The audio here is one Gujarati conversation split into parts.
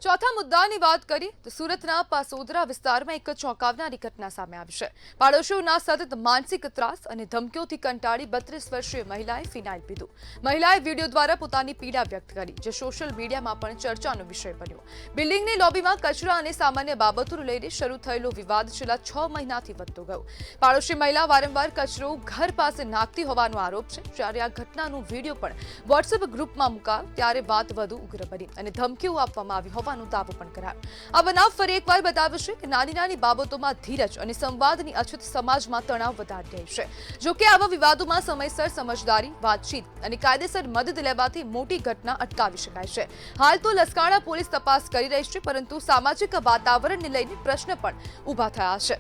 ચોથા મુદ્દાની વાત કરીએ તો સુરતના પાસોદરા વિસ્તારમાં એક ચોંકાવનારી ઘટના સામે આવી છે। પાડોશીઓના સતત માનસિક ત્રાસ અને ધમકીઓથી કંટાળી 32 વર્ષીય મહિલાએ ફિનાઇલ પીધું। મહિલાએ વિડીયો દ્વારા પોતાની પીડા વ્યક્ત કરી, જે સોશિયલ મીડિયામાં પણ ચર્ચાનો વિષય બન્યો। બિલ્ડિંગની લોબીમાં કચરા અને સામાન્ય બાબતોને લઈને શરૂ થયેલો વિવાદ છેલ્લા 6 મહિનાથી વધતો ગયો। પાડોશી મહિલા વારંવાર કચરો ઘર પાસે નાખતી હોવાનો આરોપ છે। જ્યારે આ ઘટનાનો વિડીયો પણ વોટ્સએપ ગ્રુપમાં મુકાયો ત્યારે વાત વધુ ઉગ્ર બની અને ધમકીઓ આપવામાં આવી હોવાનો દાવો પણ કરાયો। આ બનાવ ફરી એકવાર બતાવે છે કે નાની નાની બાબતોમાં ધીરજ અને સંવાદની અછત સમાજમાં તણાવ વધારી રહી છે। જો કે આવા વિવાદોમાં સમયસર સમજદારી, વાતચીત અને કાયદેસર મદદ લેવાથી મોટી ઘટના અટકાવી શકાય છે। હાલ તો લસકાણા પોલીસ તપાસ કરી રહી છે, પરંતુ સામાજિક વાતાવરણને લઈને પ્રશ્ન પણ ઊભા થયા છે।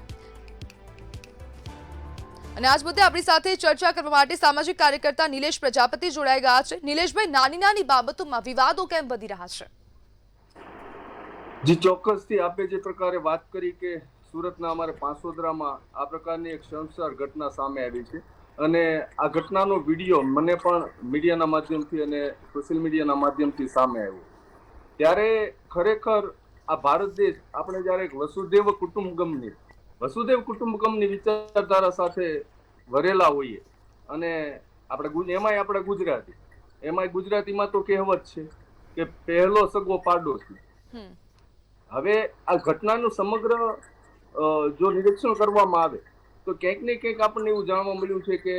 અને આજ મુદ્દે આપણી સાથે ચર્ચા કરવા માટે સામાજિક કાર્યકર્તા નિલેશ પ્રજાપતિ જોડાઈ ગયા છે। નિલેશભાઈ, નાની નાની બાબતોમાં વિવાદો કેમ વધી રહ્યા છે? જી ચોક્કસથી આપે જે પ્રકારે વાત કરી કે સુરતના અમારે પાસોદરામાં આ પ્રકારની એક શર્મસાર ઘટના સામે આવી છે અને આ ઘટનાનો વિડીયો મને પણ મીડિયાના માધ્યમથી અને સોશિયલ મીડિયાના માધ્યમથી સામે આવ્યો। ત્યારે ખરેખર આ ભારત દેશ આપણે જ્યારે વસુદેવ કુટુંબકમની વિચારધારા સાથે વરેલા હોઈએ અને આપણે ગુજરાતીમાં તો કહેવત છે કે પહેલો સગો પાડોશી। હવે આ ઘટનાનું સમગ્ર જો નિરીક્ષણ કરવામાં આવે તો ક્યાંક ને ક્યાંક આપણને એવું જાણવા મળ્યું છે કે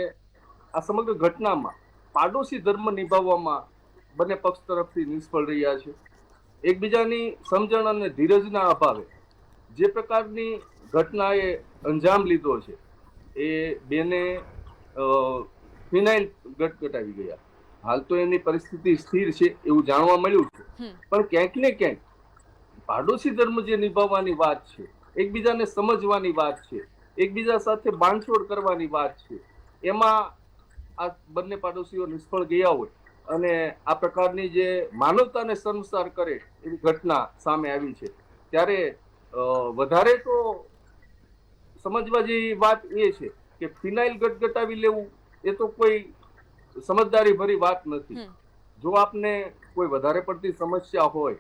આ સમગ્ર ઘટનામાં પાડોશી ધર્મ નિભાવવામાં બંને પક્ષ તરફથી નિષ્ફળ રહ્યા છે। એકબીજાની સમજણ અને ધીરજના અભાવે જે પ્રકારની ઘટનાએ અંજામ લીધો છે એ બેને ફિનાઇલ ગટગટાવી ગયા। હાલ તો એની પરિસ્થિતિ સ્થિર છે એવું જાણવા મળ્યું છે, પણ ક્યાંક ને ક્યાંક પાડોશી ધર્મ જે નિભાવવાની વાત છે, એકબીજાને સમજવાની વાત છે, એકબીજા સાથે બાંધછોડ કરવાની વાત છે, એમાં આ બંને પાડોશીઓ નિષ્ફળ ગયા હોય અને આ પ્રકારની જે માનવતાને શર્મસાર કરે એવી ઘટના સામે આવી છે। ત્યારે વધારે તો સમજવા જેવી વાત એ છે કે ફિનાઇલ ગટગટાવી લેવું એ તો કોઈ સમજદારી ભરી વાત નથી। જો આપને કોઈ વધારે પડતી સમસ્યા હોય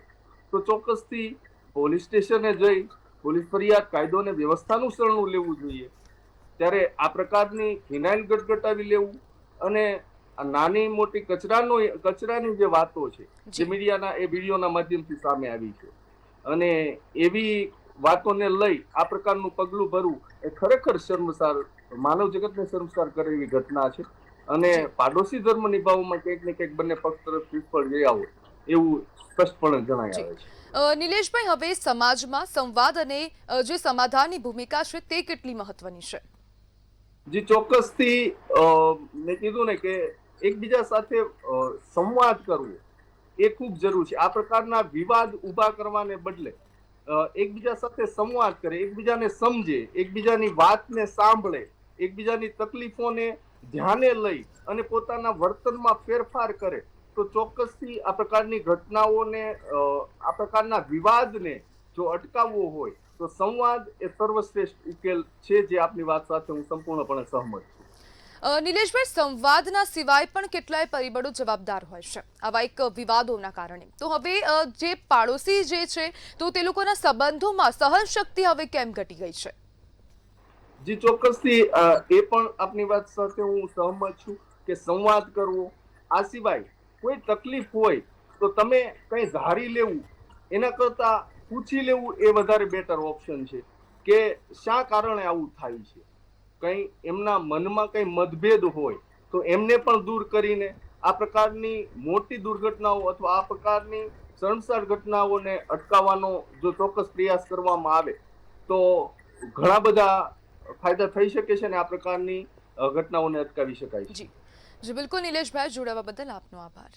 તો ચોક્કસથી પોલીસ સ્ટેશને જઈ પોલીસ ફરિયાદ, કાયદો અને વ્યવસ્થાનું શરણું લેવું જોઈએ। ત્યારે આ પ્રકારની ફિનાઇલ ગટગટાવી લેવું અને નાની મોટી કચરાની જે વાતો છે જે મીડિયાના એ વિડીયોના માધ્યમથી સામે આવી છે અને એવી વાતોને લઈ આ પ્રકારનું પગલું ભરવું એ ખરેખર શર્મસાર, માનવ જગતને શર્મસાર કરે એવી ઘટના છે અને પાડોશી ધર્મ નિભાવવામાં ક્યાંક ને ક્યાંક બંને પક્ષ તરફ નિષ્ફળ ગયા હોય એવું સ્પષ્ટપણે જણાઈ આવે છે। નિલેશભાઈ, હવે સમાજમાં સંવાદ અને જે સમાધાનની ભૂમિકા છે તે કેટલી મહત્વની છે? જી ચોક્કસથી મેં કીધું ને કે એકબીજા સાથે સંવાદ કરવો એ ખૂબ જરૂર છે। આ પ્રકારના વિવાદ ઉભા કરવાને બદલે એકબીજા સાથે સંવાદ કરે, એકબીજાને સમજે, એકબીજાની વાતને સાંભળે, એકબીજાની તકલીફોને ધ્યાને લઈ અને પોતાના વર્તનમાં ફેરફાર કરે તો ચોક્કસથી આ પ્રકારની ઘટનાઓને, આ પ્રકારના વિવાદને જો અટકાવવો હોય તો સંવાદ એ સર્વશ્રેષ્ઠ ઉકેલ છે, જે આપની વાત સાથે હું સંપૂર્ણપણે સહમત છું। નિલેશભાઈ, સંવાદના સિવાય પણ કેટલાય પરિબળો જવાબદાર હોય છે આવા એક વિવાદોના કારણે। તો હવે જે પાડોશી જે છે તો તે લોકોના સંબંધોમાં સહનશક્તિ હવે કેમ ઘટી ગઈ છે? જી ચોક્કસથી એ પણ આપની વાત સાથે હું સહમત છું કે સંવાદ કરવો, આ સિવાય કોઈ તકલીફ હોય તો તમે કંઈ ધારી લેવું એના કરતા પૂછી લેવું એ વધારે બેટર ઓપ્શન છે કે શા કારણે આવું થાય છે। કંઈ એમના મનમાં કંઈ મતભેદ હોય તો એમને પણ દૂર કરીને આ પ્રકારની મોટી દુર્ઘટનાઓ અથવા આ પ્રકારની શર્મસાર ઘટનાઓને અટકાવવાનો જો ચોક્કસ પ્રયાસ કરવામાં આવે તો ઘણા બધા ફાયદા થઈ શકે છે અને આ પ્રકારની ઘટનાઓને અટકાવી શકાય છે। જી બિલકુલ નિલેશભાઈ, જોડાવા બદલ આપનો આભાર।